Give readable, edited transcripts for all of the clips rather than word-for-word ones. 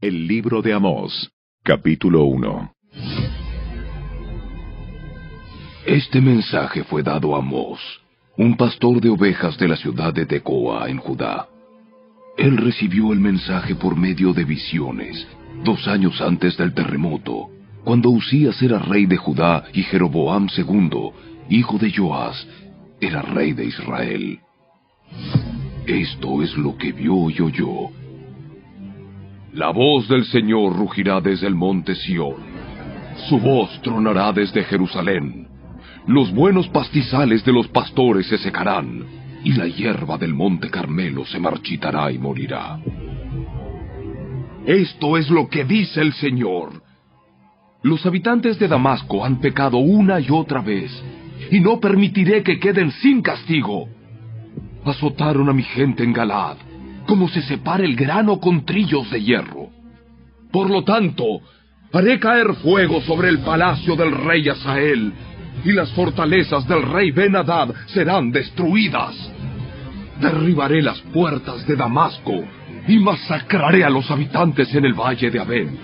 El libro de Amós, capítulo 1. Este mensaje fue dado a Amós, un pastor de ovejas de la ciudad de Tecoa, en Judá. Él recibió el mensaje por medio de visiones, 2 años antes del terremoto, cuando Uzías era rey de Judá y Jeroboam II, hijo de Joás, era rey de Israel. Esto es lo que vio y oyó. La voz del Señor rugirá desde el monte Sión. Su voz tronará desde Jerusalén. Los buenos pastizales de los pastores se secarán, y la hierba del monte Carmelo se marchitará y morirá. Esto es lo que dice el Señor. Los habitantes de Damasco han pecado una y otra vez, y no permitiré que queden sin castigo. Azotaron a mi gente en Galaad, como se separa el grano con trillos de hierro. Por lo tanto, haré caer fuego sobre el palacio del rey Hazael, y las fortalezas del rey Ben-Hadad serán destruidas. Derribaré las puertas de Damasco, y masacraré a los habitantes en el valle de Abén.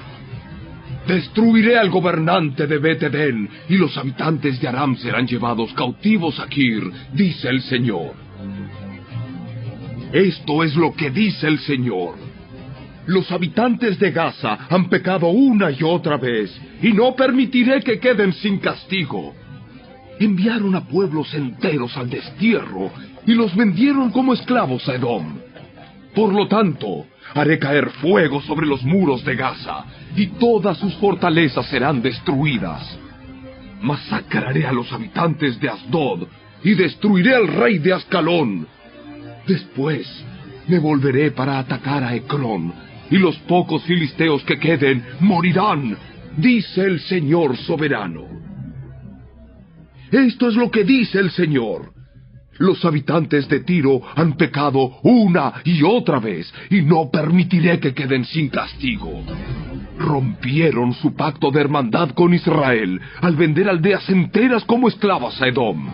Destruiré al gobernante de Bet-Edén, y los habitantes de Aram serán llevados cautivos a Kir, dice el Señor. Esto es lo que dice el Señor. Los habitantes de Gaza han pecado una y otra vez, y no permitiré que queden sin castigo. Enviaron a pueblos enteros al destierro, y los vendieron como esclavos a Edom. Por lo tanto, haré caer fuego sobre los muros de Gaza, y todas sus fortalezas serán destruidas. Masacraré a los habitantes de Asdod, y destruiré al rey de Ascalón. Después me volveré para atacar a Ecrón, y los pocos filisteos que queden morirán, dice el Señor soberano. Esto es lo que dice el Señor. Los habitantes de Tiro han pecado una y otra vez, y no permitiré que queden sin castigo. Rompieron su pacto de hermandad con Israel al vender aldeas enteras como esclavas a Edom.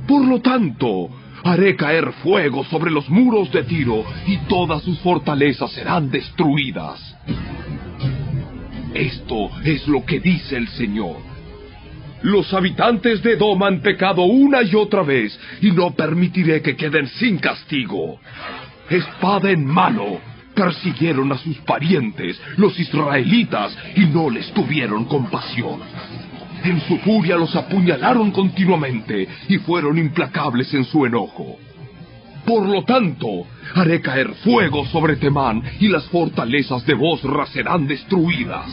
Por lo tanto, haré caer fuego sobre los muros de Tiro, y todas sus fortalezas serán destruidas. Esto es lo que dice el Señor. Los habitantes de Edom han pecado una y otra vez, y no permitiré que queden sin castigo. Espada en mano, persiguieron a sus parientes, los israelitas, y no les tuvieron compasión. En su furia los apuñalaron continuamente, y fueron implacables en su enojo. Por lo tanto, haré caer fuego sobre Temán, y las fortalezas de Bosra serán destruidas.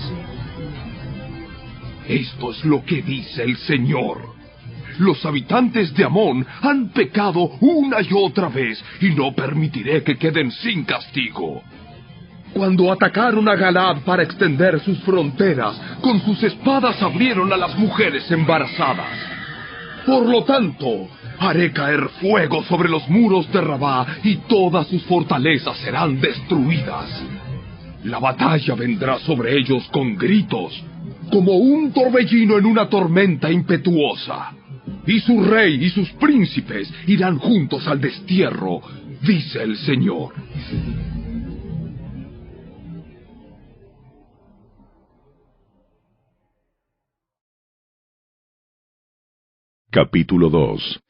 Esto es lo que dice el Señor. Los habitantes de Amón han pecado una y otra vez, y no permitiré que queden sin castigo. Cuando atacaron a Galaad para extender sus fronteras, con sus espadas abrieron a las mujeres embarazadas. Por lo tanto, haré caer fuego sobre los muros de Rabá, y todas sus fortalezas serán destruidas. La batalla vendrá sobre ellos con gritos, como un torbellino en una tormenta impetuosa. Y su rey y sus príncipes irán juntos al destierro, dice el Señor. Capítulo 2.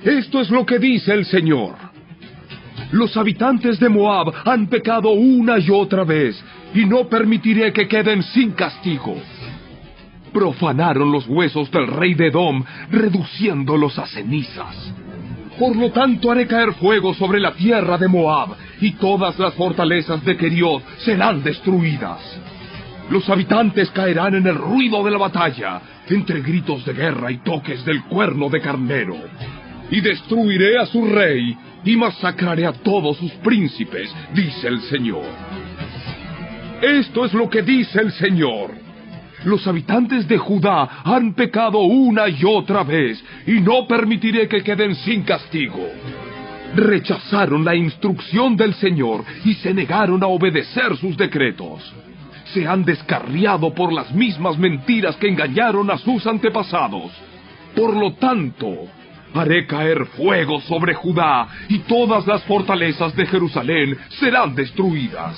Esto es lo que dice el Señor. Los habitantes de Moab han pecado una y otra vez, y no permitiré que queden sin castigo. Profanaron los huesos del rey de Edom, reduciéndolos a cenizas. Por lo tanto haré caer fuego sobre la tierra de Moab, y todas las fortalezas de Keriot serán destruidas. Los habitantes caerán en el ruido de la batalla, entre gritos de guerra y toques del cuerno de carnero. Y destruiré a su rey, y masacraré a todos sus príncipes, dice el Señor. Esto es lo que dice el Señor. Los habitantes de Judá han pecado una y otra vez, y no permitiré que queden sin castigo. Rechazaron la instrucción del Señor, y se negaron a obedecer sus decretos. Se han descarriado por las mismas mentiras que engañaron a sus antepasados. Por lo tanto, Haré caer fuego sobre Judá, y todas las fortalezas de Jerusalén serán destruidas.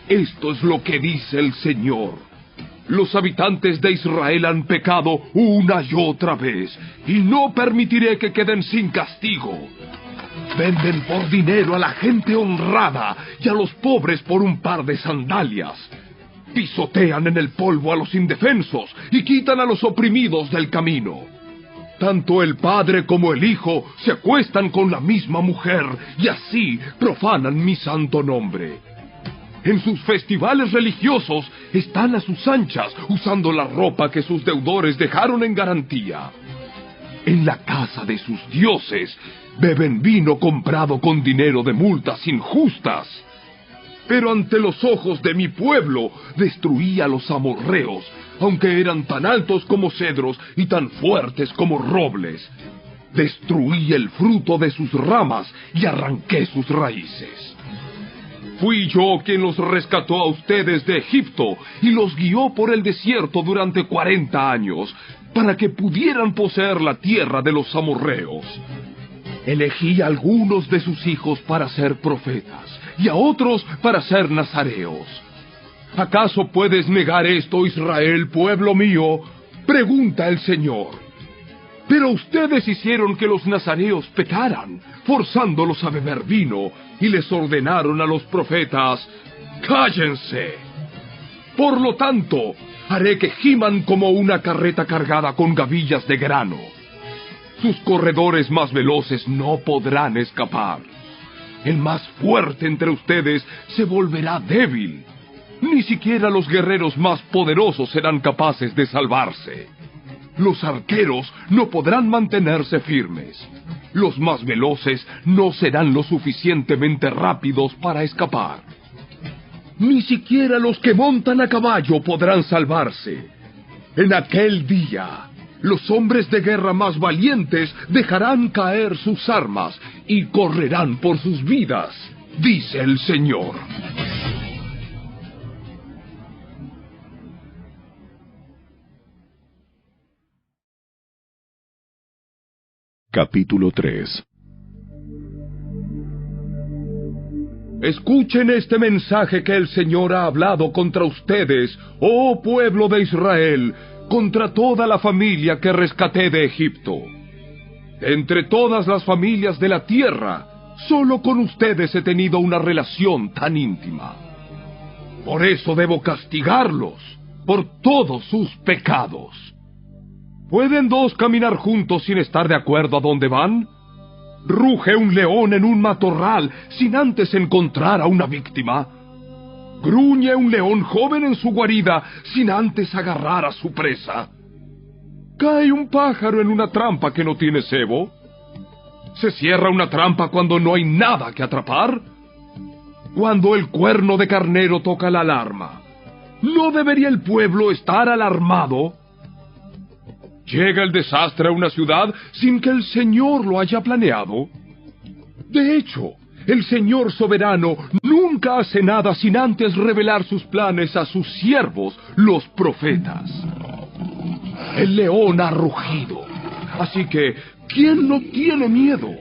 Esto es lo que dice el Señor. Los habitantes de Israel han pecado una y otra vez, y no permitiré que queden sin castigo. Venden por dinero a la gente honrada y a los pobres por un par de sandalias. Pisotean en el polvo a los indefensos y quitan a los oprimidos del camino. Tanto el padre como el hijo se acuestan con la misma mujer y así profanan mi santo nombre. En sus festivales religiosos están a sus anchas usando la ropa que sus deudores dejaron en garantía. En la casa de sus dioses beben vino comprado con dinero de multas injustas. Pero ante los ojos de mi pueblo destruí a los amorreos, aunque eran tan altos como cedros y tan fuertes como robles. Destruí el fruto de sus ramas y arranqué sus raíces. Fui yo quien los rescató a ustedes de Egipto y los guió por el desierto durante 40 años, para que pudieran poseer la tierra de los amorreos. Elegí a algunos de sus hijos para ser profetas, y a otros para ser nazareos. ¿Acaso puedes negar esto, Israel, pueblo mío? Pregunta el Señor. Pero ustedes hicieron que los nazareos pecaran, forzándolos a beber vino, y les ordenaron a los profetas: ¡cállense! Por lo tanto, haré que giman como una carreta cargada con gavillas de grano. Sus corredores más veloces no podrán escapar. El más fuerte entre ustedes se volverá débil. Ni siquiera los guerreros más poderosos serán capaces de salvarse. Los arqueros no podrán mantenerse firmes. Los más veloces no serán lo suficientemente rápidos para escapar. Ni siquiera los que montan a caballo podrán salvarse. En aquel día, los hombres de guerra más valientes dejarán caer sus armas y correrán por sus vidas, dice el Señor. Capítulo 3. Escuchen este mensaje que el Señor ha hablado contra ustedes, oh pueblo de Israel, contra toda la familia que rescaté de Egipto. Entre todas las familias de la tierra, solo con ustedes he tenido una relación tan íntima. Por eso debo castigarlos, por todos sus pecados. ¿Pueden dos caminar juntos sin estar de acuerdo a dónde van? ¿Ruge un león en un matorral sin antes encontrar a una víctima? ¿Gruñe un león joven en su guarida sin antes agarrar a su presa? ¿Cae un pájaro en una trampa que no tiene cebo? ¿Se cierra una trampa cuando no hay nada que atrapar? Cuando el cuerno de carnero toca la alarma, ¿no debería el pueblo estar alarmado? ¿Llega el desastre a una ciudad sin que el Señor lo haya planeado? De hecho, el Señor soberano nunca hace nada sin antes revelar sus planes a sus siervos, los profetas. El león ha rugido, así que, ¿quién no tiene miedo?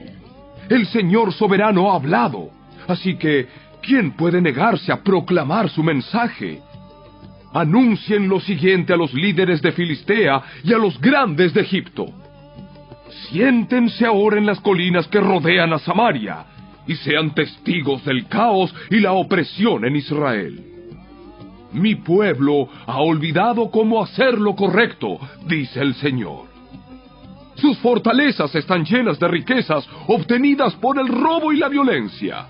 El Señor soberano ha hablado, así que, ¿quién puede negarse a proclamar su mensaje? Anuncien lo siguiente a los líderes de Filistea y a los grandes de Egipto. Siéntense ahora en las colinas que rodean a Samaria y sean testigos del caos y la opresión en Israel. Mi pueblo ha olvidado cómo hacer lo correcto, dice el Señor. Sus fortalezas están llenas de riquezas obtenidas por el robo y la violencia.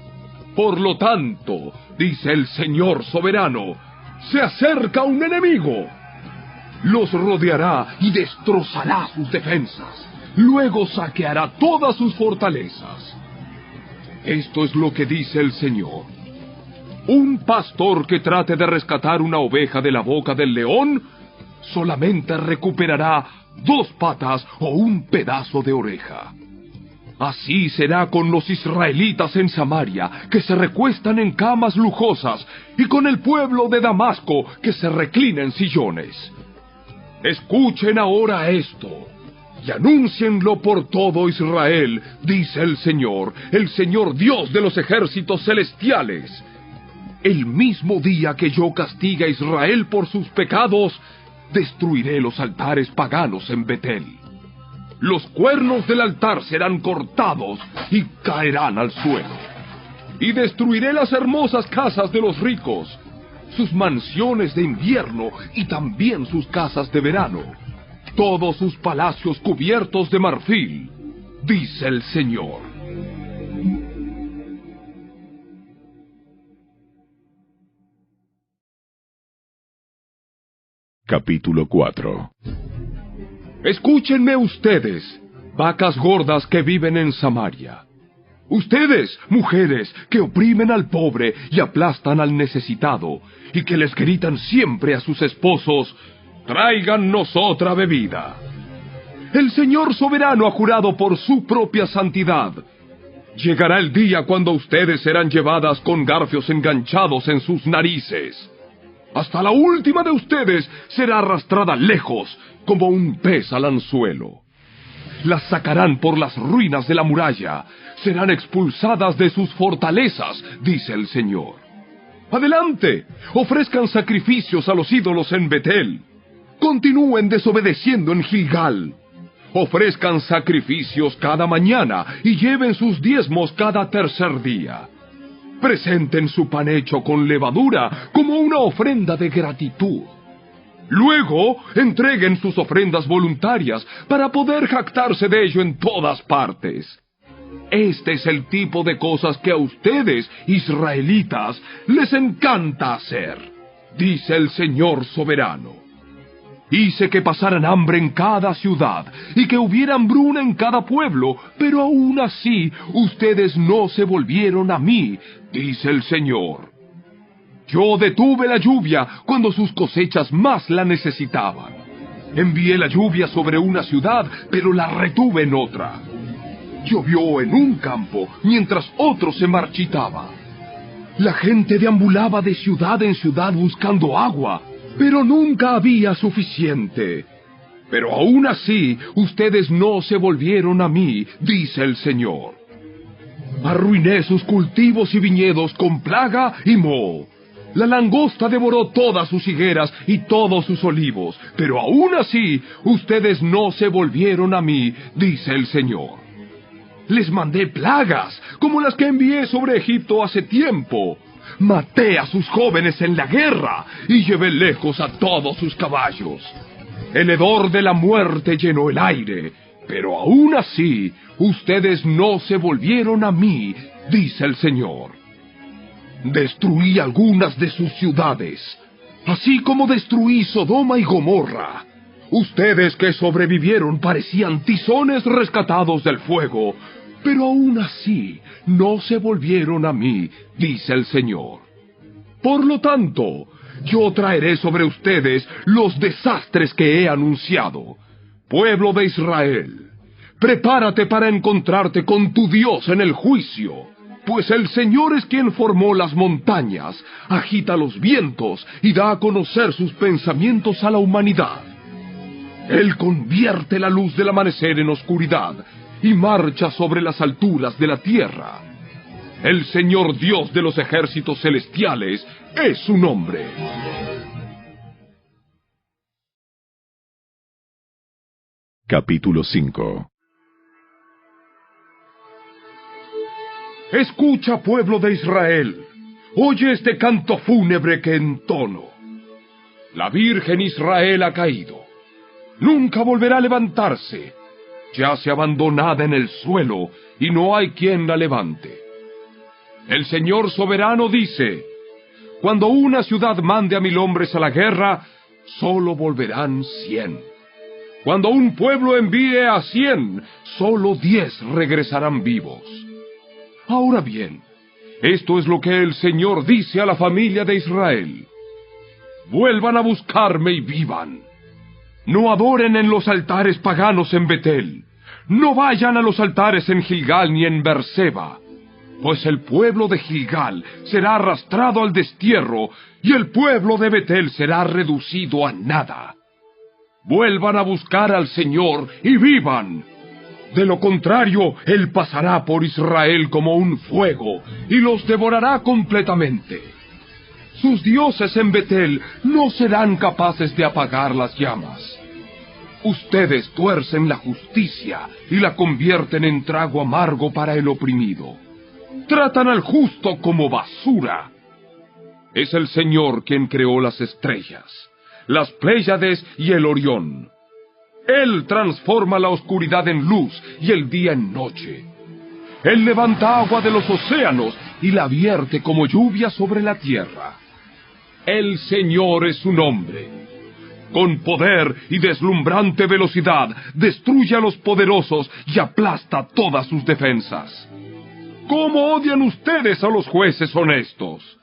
Por lo tanto, dice el Señor soberano, se acerca un enemigo. Los rodeará y destrozará sus defensas. Luego saqueará todas sus fortalezas. Esto es lo que dice el Señor. Un pastor que trate de rescatar una oveja de la boca del león solamente recuperará 2 patas o un pedazo de oreja. Así será con los israelitas en Samaria, que se recuestan en camas lujosas, y con el pueblo de Damasco, que se reclina en sillones. Escuchen ahora esto. y anúncienlo por todo Israel, dice el Señor Dios de los ejércitos celestiales. El mismo día que yo castigue a Israel por sus pecados, destruiré los altares paganos en Betel. Los cuernos del altar serán cortados y caerán al suelo. Y destruiré las hermosas casas de los ricos, sus mansiones de invierno y también sus casas de verano, todos sus palacios cubiertos de marfil, dice el Señor. Capítulo 4. Escúchenme ustedes, vacas gordas que viven en Samaria. Ustedes, mujeres, que oprimen al pobre y aplastan al necesitado, y que les gritan siempre a sus esposos, tráigannos otra bebida. El Señor soberano ha jurado por su propia santidad. Llegará el día cuando ustedes serán llevadas con garfios enganchados en sus narices. Hasta la última de ustedes será arrastrada lejos, como un pez al anzuelo. Las sacarán por las ruinas de la muralla, serán expulsadas de sus fortalezas, dice el Señor. Adelante, ofrezcan sacrificios a los ídolos en Betel. Continúen desobedeciendo en Gilgal. Ofrezcan sacrificios cada mañana y lleven sus diezmos cada tercer día. Presenten su pan hecho con levadura como una ofrenda de gratitud. Luego, entreguen sus ofrendas voluntarias para poder jactarse de ello en todas partes. Este es el tipo de cosas que a ustedes, israelitas, les encanta hacer, dice el Señor soberano. Hice que pasaran hambre en cada ciudad y que hubiera hambruna en cada pueblo, pero aún así ustedes no se volvieron a mí, dice el Señor. Yo detuve la lluvia cuando sus cosechas más la necesitaban. Envié la lluvia sobre una ciudad, pero la retuve en otra. Llovió en un campo, mientras otro se marchitaba. La gente deambulaba de ciudad en ciudad buscando agua, pero nunca había suficiente. Pero aún así, ustedes no se volvieron a mí, dice el Señor. Arruiné sus cultivos y viñedos con plaga y moho. La langosta devoró todas sus higueras y todos sus olivos, pero aún así, ustedes no se volvieron a mí, dice el Señor. Les mandé plagas, como las que envié sobre Egipto hace tiempo. Maté a sus jóvenes en la guerra y llevé lejos a todos sus caballos. El hedor de la muerte llenó el aire, pero aún así, ustedes no se volvieron a mí, dice el Señor. Destruí algunas de sus ciudades, así como destruí Sodoma y Gomorra. Ustedes que sobrevivieron parecían tizones rescatados del fuego, pero aún así no se volvieron a mí, dice el Señor. Por lo tanto, yo traeré sobre ustedes los desastres que he anunciado. Pueblo de Israel, prepárate para encontrarte con tu Dios en el juicio. Pues el Señor es quien formó las montañas, agita los vientos y da a conocer sus pensamientos a la humanidad. Él convierte la luz del amanecer en oscuridad y marcha sobre las alturas de la tierra. El Señor Dios de los ejércitos celestiales es su nombre. Capítulo 5. Escucha, pueblo de Israel, oye este canto fúnebre que entono. La Virgen Israel ha caído, nunca volverá a levantarse, yace abandonada en el suelo y no hay quien la levante. El Señor soberano dice, cuando una ciudad mande a 1000 hombres a la guerra, solo volverán 100. Cuando un pueblo envíe a 100, solo 10 regresarán vivos. Ahora bien, esto es lo que el Señor dice a la familia de Israel. Vuelvan a buscarme y vivan. No adoren en los altares paganos en Betel. No vayan a los altares en Gilgal ni en Berseba. Pues el pueblo de Gilgal será arrastrado al destierro y el pueblo de Betel será reducido a nada. Vuelvan a buscar al Señor y vivan. De lo contrario, Él pasará por Israel como un fuego y los devorará completamente. Sus dioses en Betel no serán capaces de apagar las llamas. Ustedes tuercen la justicia y la convierten en trago amargo para el oprimido. Tratan al justo como basura. Es el Señor quien creó las estrellas, las Pléyades y el Orión. Él transforma la oscuridad en luz y el día en noche. Él levanta agua de los océanos y la vierte como lluvia sobre la tierra. El Señor es su nombre. Con poder y deslumbrante velocidad destruye a los poderosos y aplasta todas sus defensas. ¿Cómo odian ustedes a los jueces honestos?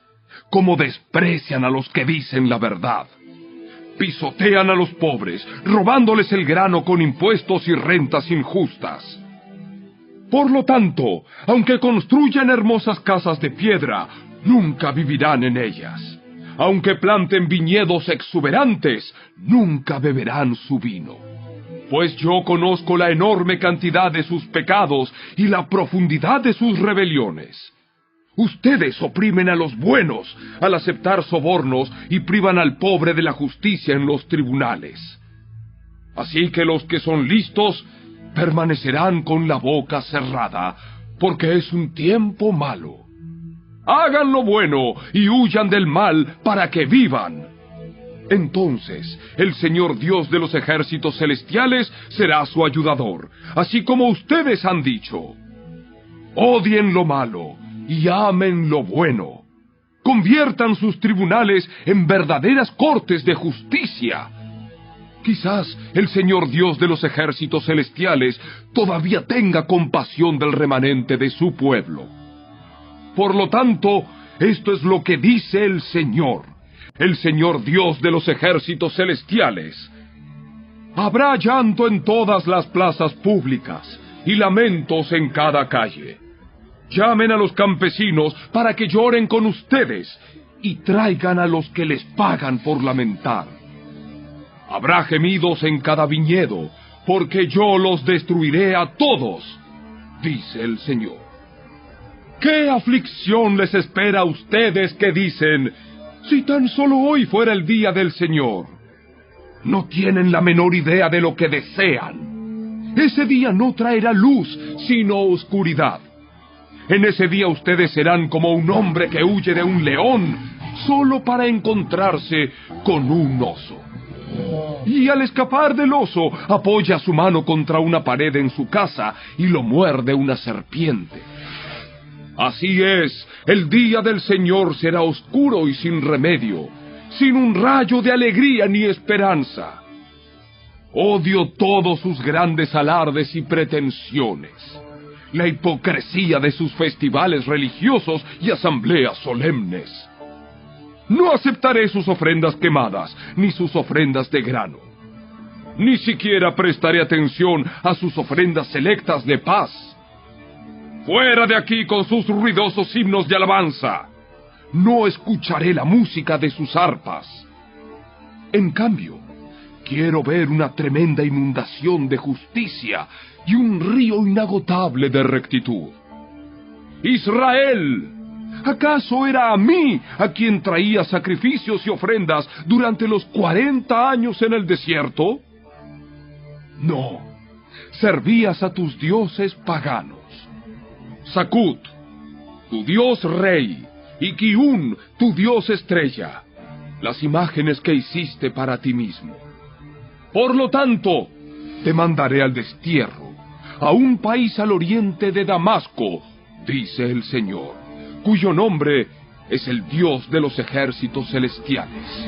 ¿Cómo desprecian a los que dicen la verdad? Pisotean a los pobres, robándoles el grano con impuestos y rentas injustas. Por lo tanto, aunque construyan hermosas casas de piedra, nunca vivirán en ellas. Aunque planten viñedos exuberantes, nunca beberán su vino. Pues yo conozco la enorme cantidad de sus pecados y la profundidad de sus rebeliones. Ustedes oprimen a los buenos al aceptar sobornos y privan al pobre de la justicia en los tribunales. Así que los que son listos permanecerán con la boca cerrada, porque es un tiempo malo. Hagan lo bueno y huyan del mal para que vivan. Entonces el Señor Dios de los ejércitos celestiales será su ayudador, así como ustedes han dicho. Odien lo malo y amen lo bueno. Conviertan sus tribunales en verdaderas cortes de justicia. Quizás el Señor Dios de los ejércitos celestiales todavía tenga compasión del remanente de su pueblo. Por lo tanto, esto es lo que dice el Señor Dios de los ejércitos celestiales. Habrá llanto en todas las plazas públicas y lamentos en cada calle. Llamen a los campesinos para que lloren con ustedes y traigan a los que les pagan por lamentar. Habrá gemidos en cada viñedo, porque yo los destruiré a todos, dice el Señor. ¿Qué aflicción les espera a ustedes que dicen, si tan solo hoy fuera el día del Señor? No tienen la menor idea de lo que desean. Ese día no traerá luz, sino oscuridad. En ese día ustedes serán como un hombre que huye de un león, solo para encontrarse con un oso. Y al escapar del oso, apoya su mano contra una pared en su casa y lo muerde una serpiente. Así es, el día del Señor será oscuro y sin remedio, sin un rayo de alegría ni esperanza. Odio todos sus grandes alardes y pretensiones, la hipocresía de sus festivales religiosos y asambleas solemnes. No aceptaré sus ofrendas quemadas, ni sus ofrendas de grano. Ni siquiera prestaré atención a sus ofrendas selectas de paz. ¡Fuera de aquí con sus ruidosos himnos de alabanza! No escucharé la música de sus arpas. En cambio, quiero ver una tremenda inundación de justicia y un río inagotable de rectitud. ¡Israel! ¿Acaso era a mí a quien traía sacrificios y ofrendas durante los 40 años en el desierto? No, servías a tus dioses paganos. Sakut, tu dios rey, y Kiun, tu dios estrella, las imágenes que hiciste para ti mismo. Por lo tanto, te mandaré al destierro, a un país al oriente de Damasco, dice el Señor, cuyo nombre es el Dios de los ejércitos celestiales.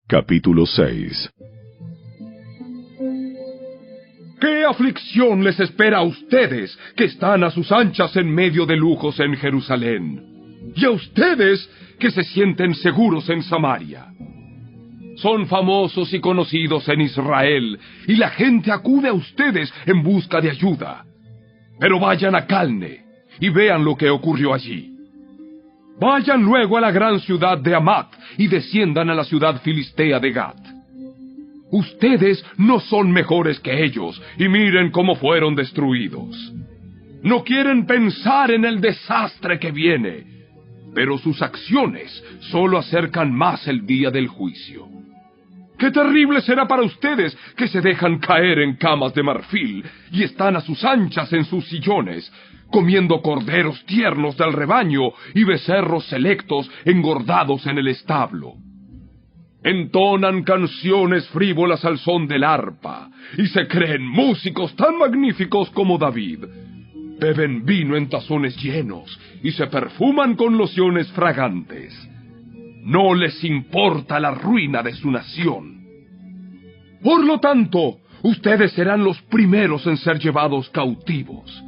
Capítulo 6. ¿Qué aflicción les espera a ustedes que están a sus anchas en medio de lujos en Jerusalén? Y a ustedes que se sienten seguros en Samaria. Son famosos y conocidos en Israel, y la gente acude a ustedes en busca de ayuda. Pero vayan a Calne, y vean lo que ocurrió allí. Vayan luego a la gran ciudad de Hamat y desciendan a la ciudad filistea de Gat. Ustedes no son mejores que ellos, y miren cómo fueron destruidos. No quieren pensar en el desastre que viene, pero sus acciones solo acercan más el día del juicio. ¡Qué terrible será para ustedes que se dejan caer en camas de marfil y están a sus anchas en sus sillones, comiendo corderos tiernos del rebaño y becerros selectos engordados en el establo! Entonan canciones frívolas al son del arpa, y se creen músicos tan magníficos como David. Beben vino en tazones llenos, y se perfuman con lociones fragantes. No les importa la ruina de su nación. Por lo tanto, ustedes serán los primeros en ser llevados cautivos.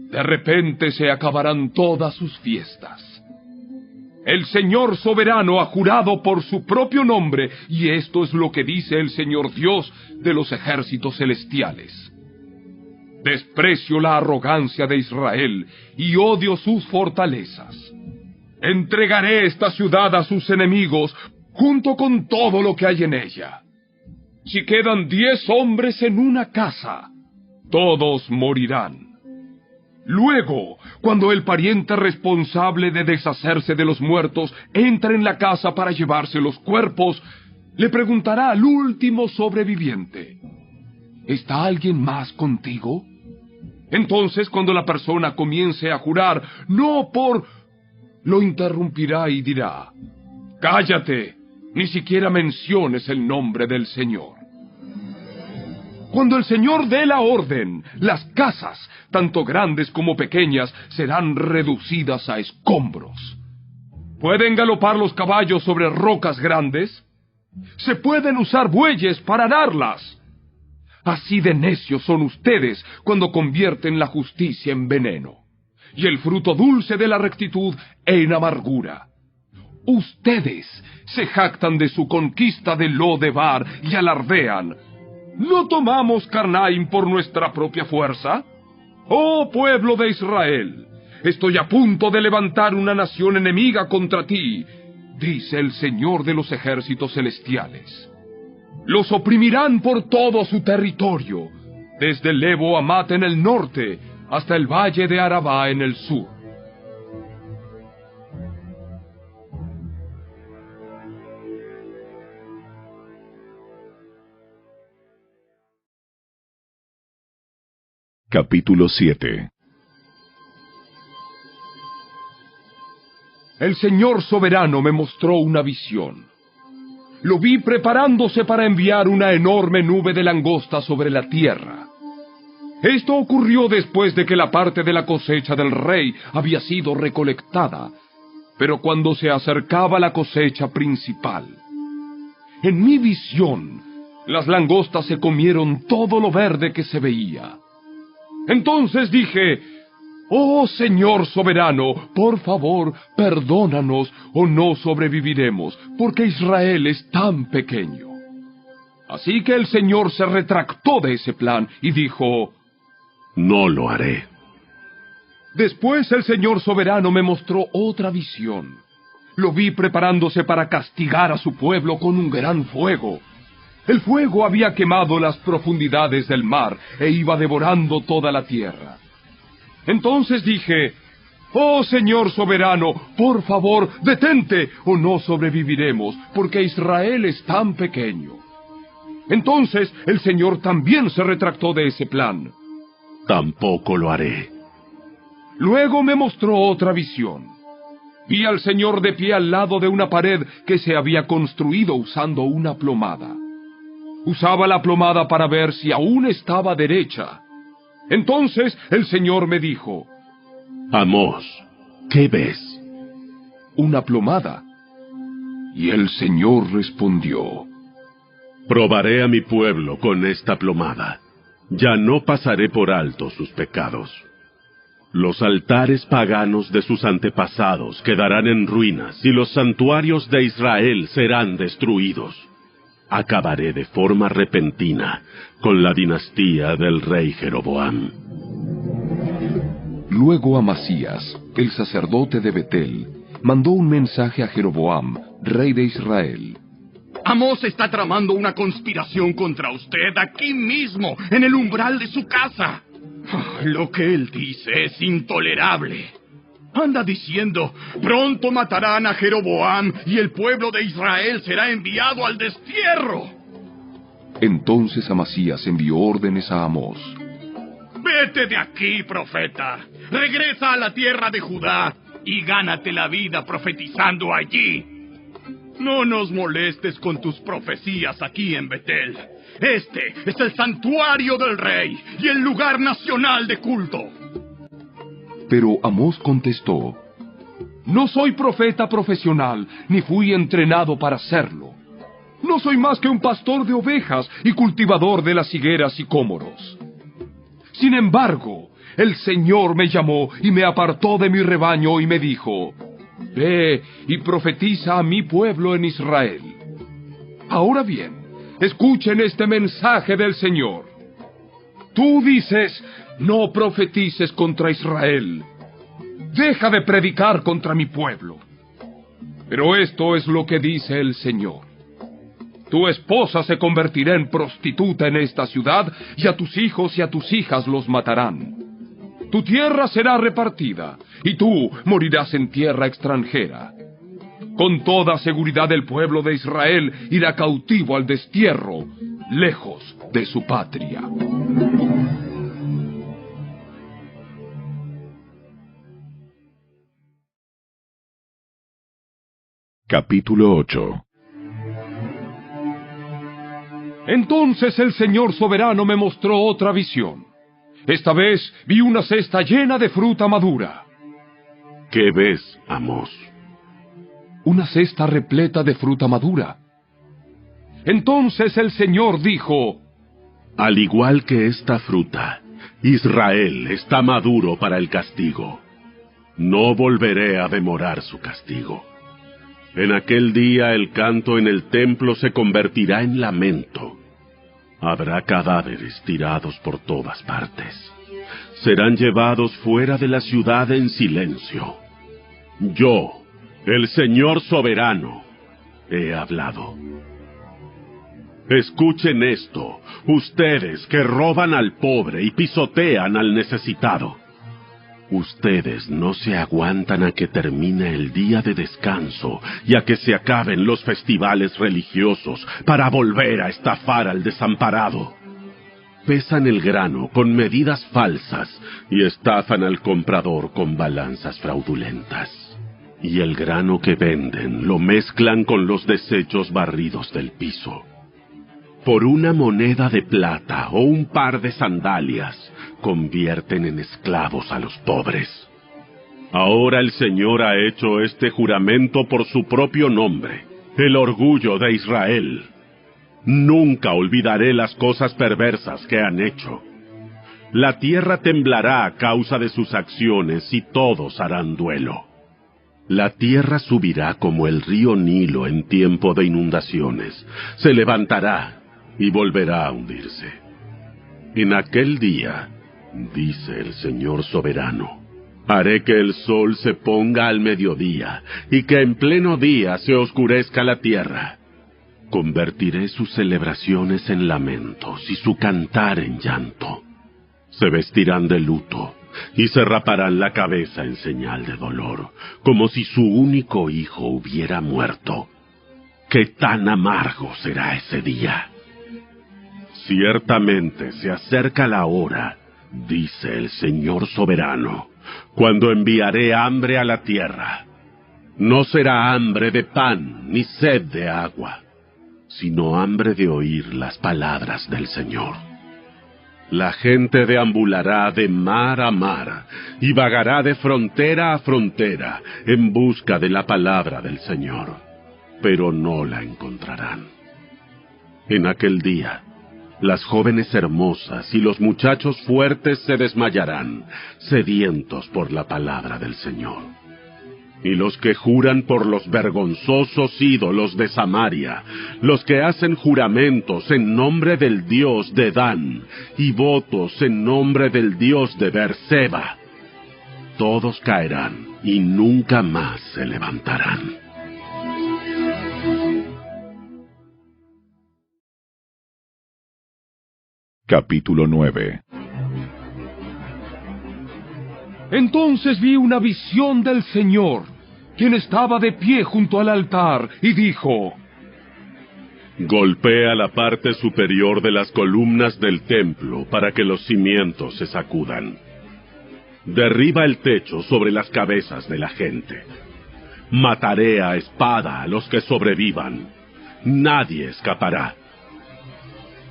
De repente se acabarán todas sus fiestas. El Señor soberano ha jurado por su propio nombre, y esto es lo que dice el Señor Dios de los ejércitos celestiales. Desprecio la arrogancia de Israel y odio sus fortalezas. Entregaré esta ciudad a sus enemigos, junto con todo lo que hay en ella. Si quedan 10 hombres en una casa, todos morirán. Luego, cuando el pariente responsable de deshacerse de los muertos entre en la casa para llevarse los cuerpos, le preguntará al último sobreviviente: ¿está alguien más contigo? Entonces, cuando la persona comience a jurar, lo interrumpirá y dirá: «Cállate, ni siquiera menciones el nombre del Señor». Cuando el Señor dé la orden, las casas, tanto grandes como pequeñas, serán reducidas a escombros. ¿Pueden galopar los caballos sobre rocas grandes? ¿Se pueden usar bueyes para ararlas? Así de necios son ustedes cuando convierten la justicia en veneno, y el fruto dulce de la rectitud en amargura. Ustedes se jactan de su conquista de Lo-debar y alardean: ¿no tomamos Carnaim por nuestra propia fuerza? ¡Oh pueblo de Israel! Estoy a punto de levantar una nación enemiga contra ti, dice el Señor de los ejércitos celestiales. Los oprimirán por todo su territorio, desde Lebo Hamat en el norte hasta el valle de Arabá en el sur. Capítulo 7. El Señor soberano me mostró una visión. Lo vi preparándose para enviar una enorme nube de langosta sobre la tierra. Esto ocurrió después de que la parte de la cosecha del rey había sido recolectada, pero cuando se acercaba la cosecha principal. En mi visión, las langostas se comieron todo lo verde que se veía. Entonces dije: «Oh Señor soberano, por favor, perdónanos o no sobreviviremos, porque Israel es tan pequeño». Así que el Señor se retractó de ese plan y dijo: «No lo haré». Después el Señor soberano me mostró otra visión. Lo vi preparándose para castigar a su pueblo con un gran fuego. El fuego había quemado las profundidades del mar e iba devorando toda la tierra. Entonces dije: «Oh Señor soberano, por favor, detente o no sobreviviremos, porque Israel es tan pequeño». Entonces el Señor también se retractó de ese plan. «Tampoco lo haré». Luego me mostró otra visión. Vi al Señor de pie al lado de una pared que se había construido usando una plomada. Usaba la plomada para ver si aún estaba derecha. Entonces el Señor me dijo: «Amós, ¿qué ves?» «Una plomada». Y el Señor respondió: «Probaré a mi pueblo con esta plomada. Ya no pasaré por alto sus pecados. Los altares paganos de sus antepasados quedarán en ruinas y los santuarios de Israel serán destruidos. Acabaré de forma repentina con la dinastía del rey Jeroboam». Luego Amasías, el sacerdote de Betel, mandó un mensaje a Jeroboam, rey de Israel. Amós está tramando una conspiración contra usted aquí mismo, en el umbral de su casa. Lo que él dice es intolerable. Anda diciendo, pronto matarán a Jeroboam y el pueblo de Israel será enviado al destierro. Entonces Amasías envió órdenes a Amós. Vete de aquí, profeta. Regresa a la tierra de Judá y gánate la vida profetizando allí. No nos molestes con tus profecías aquí en Betel. Este es el santuario del rey y el lugar nacional de culto. Pero Amós contestó: No soy profeta profesional, ni fui entrenado para serlo. No soy más que un pastor de ovejas y cultivador de las higueras y cómoros. Sin embargo, el Señor me llamó y me apartó de mi rebaño y me dijo: Ve y profetiza a mi pueblo en Israel. Ahora bien, escuchen este mensaje del Señor. Tú dices: no profetices contra Israel. Deja de predicar contra mi pueblo. Pero esto es lo que dice el Señor. Tu esposa se convertirá en prostituta en esta ciudad, y a tus hijos y a tus hijas los matarán. Tu tierra será repartida, y tú morirás en tierra extranjera. Con toda seguridad el pueblo de Israel irá cautivo al destierro, lejos de su patria. Capítulo 8. Entonces el Señor soberano me mostró otra visión. Esta vez vi una cesta llena de fruta madura. ¿Qué ves, Amós? Una cesta repleta de fruta madura. Entonces el Señor dijo: Al igual que esta fruta, Israel está maduro para el castigo. No volveré a demorar su castigo. En aquel día el canto en el templo se convertirá en lamento. Habrá cadáveres tirados por todas partes. Serán llevados fuera de la ciudad en silencio. Yo, el Señor soberano, he hablado. Escuchen esto, ustedes que roban al pobre y pisotean al necesitado. Ustedes no se aguantan a que termine el día de descanso y a que se acaben los festivales religiosos para volver a estafar al desamparado. Pesan el grano con medidas falsas y estafan al comprador con balanzas fraudulentas. Y el grano que venden lo mezclan con los desechos barridos del piso. Por una moneda de plata o un par de sandalias, convierten en esclavos a los pobres. Ahora el Señor ha hecho este juramento por su propio nombre, el orgullo de Israel. Nunca olvidaré las cosas perversas que han hecho. La tierra temblará a causa de sus acciones y todos harán duelo. La tierra subirá como el río Nilo en tiempo de inundaciones. Se levantará y volverá a hundirse. En aquel día, dice el Señor soberano, haré que el sol se ponga al mediodía y que en pleno día se oscurezca la tierra. Convertiré sus celebraciones en lamentos y su cantar en llanto. Se vestirán de luto y se raparán la cabeza en señal de dolor, como si su único hijo hubiera muerto. ¡Qué tan amargo será ese día! Ciertamente se acerca la hora, dice el Señor soberano, cuando enviaré hambre a la tierra. No será hambre de pan ni sed de agua, sino hambre de oír las palabras del Señor. La gente deambulará de mar a mar y vagará de frontera a frontera en busca de la palabra del Señor, pero no la encontrarán. En aquel día, las jóvenes hermosas y los muchachos fuertes se desmayarán, sedientos por la palabra del Señor. Y los que juran por los vergonzosos ídolos de Samaria, los que hacen juramentos en nombre del Dios de Dan, y votos en nombre del Dios de Beerseba, todos caerán y nunca más se levantarán. Capítulo 9. Entonces vi una visión del Señor, quien estaba de pie junto al altar, y dijo: Golpea la parte superior de las columnas del templo para que los cimientos se sacudan. Derriba el techo sobre las cabezas de la gente. Mataré a espada a los que sobrevivan. Nadie escapará.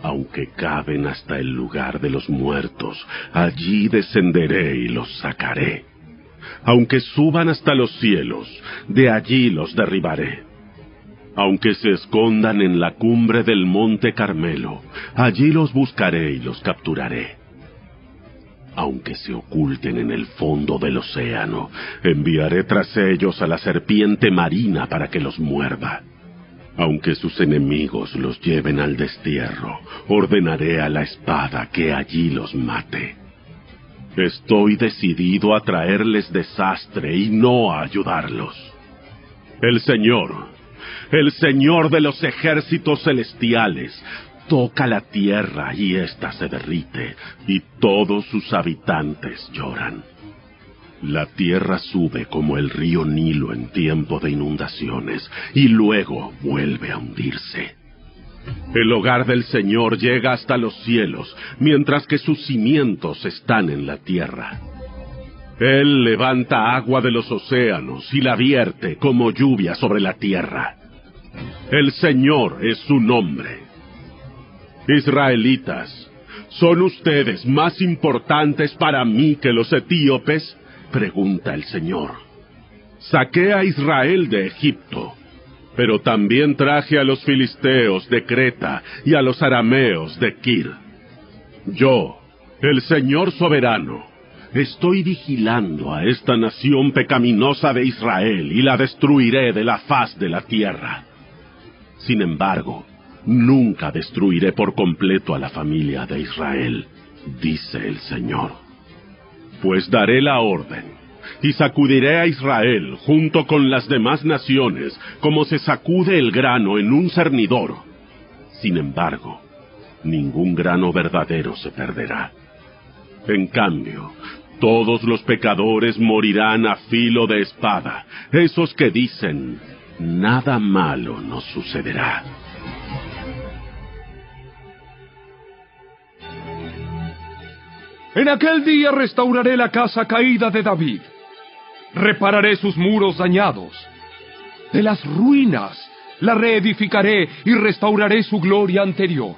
Aunque caben hasta el lugar de los muertos, allí descenderé y los sacaré. Aunque suban hasta los cielos, de allí los derribaré. Aunque se escondan en la cumbre del monte Carmelo, allí los buscaré y los capturaré. Aunque se oculten en el fondo del océano, enviaré tras ellos a la serpiente marina para que los muerda. Aunque sus enemigos los lleven al destierro, ordenaré a la espada que allí los mate. Estoy decidido a traerles desastre y no a ayudarlos. El Señor de los ejércitos celestiales, toca la tierra y ésta se derrite, y todos sus habitantes lloran. La tierra sube como el río Nilo en tiempo de inundaciones, y luego vuelve a hundirse. El hogar del Señor llega hasta los cielos, mientras que sus cimientos están en la tierra. Él levanta agua de los océanos y la vierte como lluvia sobre la tierra. El Señor es su nombre. Israelitas, ¿son ustedes más importantes para mí que los etíopes?, pregunta el Señor. Saqué a Israel de Egipto, pero también traje a los filisteos de Creta y a los arameos de Kir. Yo, el Señor soberano, estoy vigilando a esta nación pecaminosa de Israel y la destruiré de la faz de la tierra. Sin embargo, nunca destruiré por completo a la familia de Israel, dice el Señor. Pues daré la orden, y sacudiré a Israel junto con las demás naciones, como se sacude el grano en un cernidor. Sin embargo, ningún grano verdadero se perderá. En cambio, todos los pecadores morirán a filo de espada, esos que dicen, nada malo nos sucederá. En aquel día restauraré la casa caída de David. Repararé sus muros dañados. De las ruinas la reedificaré y restauraré su gloria anterior.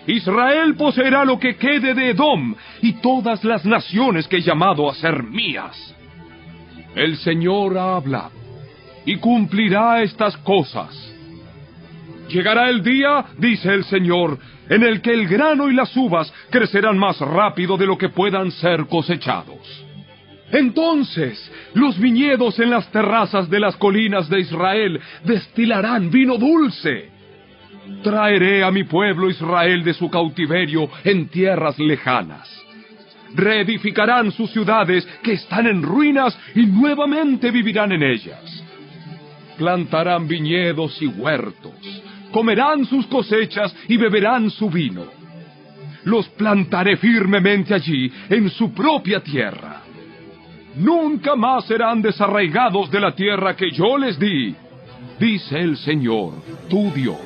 Israel poseerá lo que quede de Edom y todas las naciones que he llamado a ser mías. El Señor ha hablado y cumplirá estas cosas. Llegará el día, dice el Señor, en el que el grano y las uvas crecerán más rápido de lo que puedan ser cosechados. Entonces, los viñedos en las terrazas de las colinas de Israel destilarán vino dulce. Traeré a mi pueblo Israel de su cautiverio en tierras lejanas. Reedificarán sus ciudades que están en ruinas y nuevamente vivirán en ellas. Plantarán viñedos y huertos. Comerán sus cosechas y beberán su vino. Los plantaré firmemente allí, en su propia tierra. Nunca más serán desarraigados de la tierra que yo les di, dice el Señor, tu Dios.